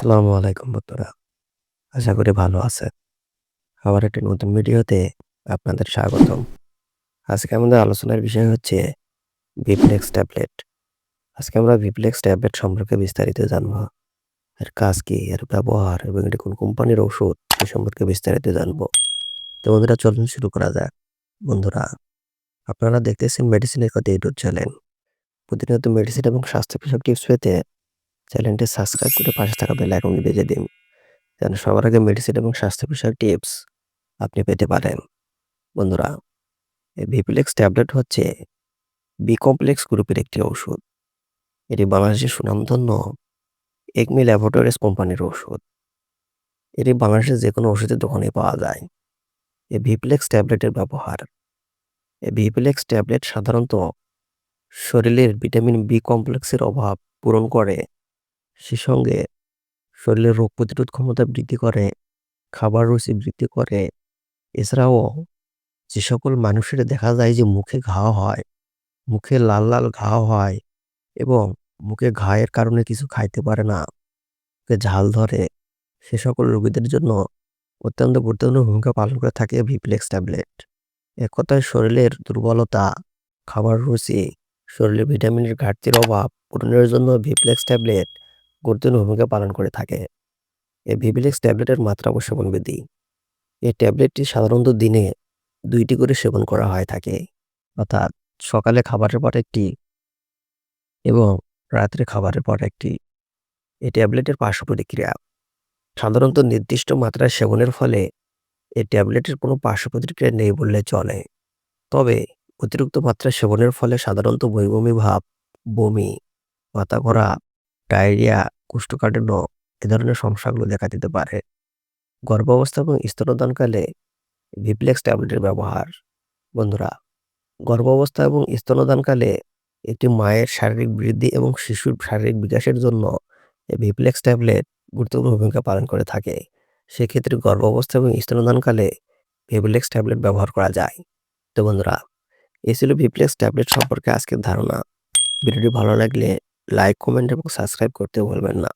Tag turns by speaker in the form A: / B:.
A: আসসালামু আলাইকুম বন্ধুরা। আশা করি ভালো আছেন। আবার একটি নতুন ভিডিওতে আপনাদের স্বাগতম। আজকে আমাদের আলোচনার বিষয় হচ্ছে ভিপ্লেক্স ট্যাবলেট। আজকে আমরা ভিপ্লেক্স ট্যাবলেট সম্পর্কে বিস্তারিত জানবো। এর কাজ কি, এর ব্যবহার এবং এটি কোন কোম্পানির ঔষধ সে সম্পর্কে বিস্তারিত জানবো। তো বন্ধুরা চলুন শুরু করা যাক। বন্ধুরা, আপনারা দেখতেছেন মেডিসিনের কথা ইউটিউব চ্যানেল। প্রতিনিয়ত মেডিসিন এবং স্বাস্থ্য বিষয়ক টিপস পেতে চ্যানেলটি সাবস্ক্রাইব করে পাশে থাকা বেল আইকনটি বেজে দিন। যেন সবার আগে মেডিসিন এবং স্বাস্থ্য বিষয়ক টিপস আপনি পেতে পারেন। বন্ধুরা, এই ভিপ্লেক্স ট্যাবলেট হচ্ছে বি কমপ্লেক্স গ্রুপের একটি ঔষধ। এটি বাংলাদেশের সুনামধন্য একমি ল্যাবরেটরিজ কোম্পানির ঔষধ। এটি বাংলাদেশের যেকোনো ওষুধের দোকানে পাওয়া যায়। এই ভিপ্লেক্স ট্যাবলেটের ব্যবহার। এই ভিপ্লেক্স ট্যাবলেট সাধারণত শরীরের ভিটামিন বি কমপ্লেক্সের অভাব পূরণ করে, সে সঙ্গে শরীরের রোগ প্রতিরোধ ক্ষমতা বৃদ্ধি করে, খাবার রুচি বৃদ্ধি করে। এছাড়াও যে সকল মানুষের দেখা যায় যে মুখে ঘা হয়, মুখে লাল, লাল ঘা হয় এবং মুখে ঘায়ের কারণে কিছু খাইতে পারে না, মুখে ঝাল ধরে, সে সকল রোগীদের জন্য অত্যন্ত গুরুত্বপূর্ণ ভূমিকা পালন করে থাকে ভিপ্লেক্স ট্যাবলেট। এক কথায় শরীরের দুর্বলতা, খাবার রুচি, শরীরে ভিটামিনের ঘাটতির অভাব পূরণের জন্য ভিপ্লেক্স ট্যাবলেট গুরুত্বপূর্ণ ভূমিকা পালন করে থাকে। এই ভিপ্লেক্স ট্যাবলেটের মাত্রা ও সেবনবিধি। এই ট্যাবলেটটি সাধারণত দিনে ২ টি করে সেবন করা হয়ে থাকে। অর্থাৎ সকালে খাবারের পর একটি এবং রাত্রে খাবারের পর একটি। এই ট্যাবলেটের পার্শ্ব প্রতিক্রিয়া। সাধারণত নির্দিষ্ট মাত্রায় সেবনের ফলে এই ট্যাবলেটের কোনো পার্শ্ব প্রতিক্রিয়া নেই বললে চলে। তবে অতিরিক্ত মাত্রায় সেবনের ফলে সাধারণত বমি ভাব, বমি, মাথা ঘোরা, ডায়রিয়া, কোষ্ঠকাঠিন্য এ ধরনের সমস্যাগুলো দেখা দিতে পারে। গর্ভাবস্থা এবং স্তন্যদানকালে ভিপ্লেক্স ট্যাবলেটের ব্যবহার। বন্ধুরা, গর্ভাবস্থা এবং স্তন্যদানকালে একটি মায়ের শারীরিক বৃদ্ধি এবং শিশুর শারীরিক বিকাশের জন্য এই ভিপ্লেক্স ট্যাবলেট গুরুত্বপূর্ণ ভূমিকা পালন করে থাকে। সেক্ষেত্রে গর্ভাবস্থা এবং স্তন্যদানকালে ভিপ্লেক্স ট্যাবলেট ব্যবহার করা যায়। তো বন্ধুরা, এই ছিল ভিপ্লেক্স ট্যাবলেট সম্পর্কে আজকের ধারণা। ভিডিওটি ভালো লাগলে লাইক, কমেন্ট এবং সাবস্ক্রাইব করতে ভুলবেন না।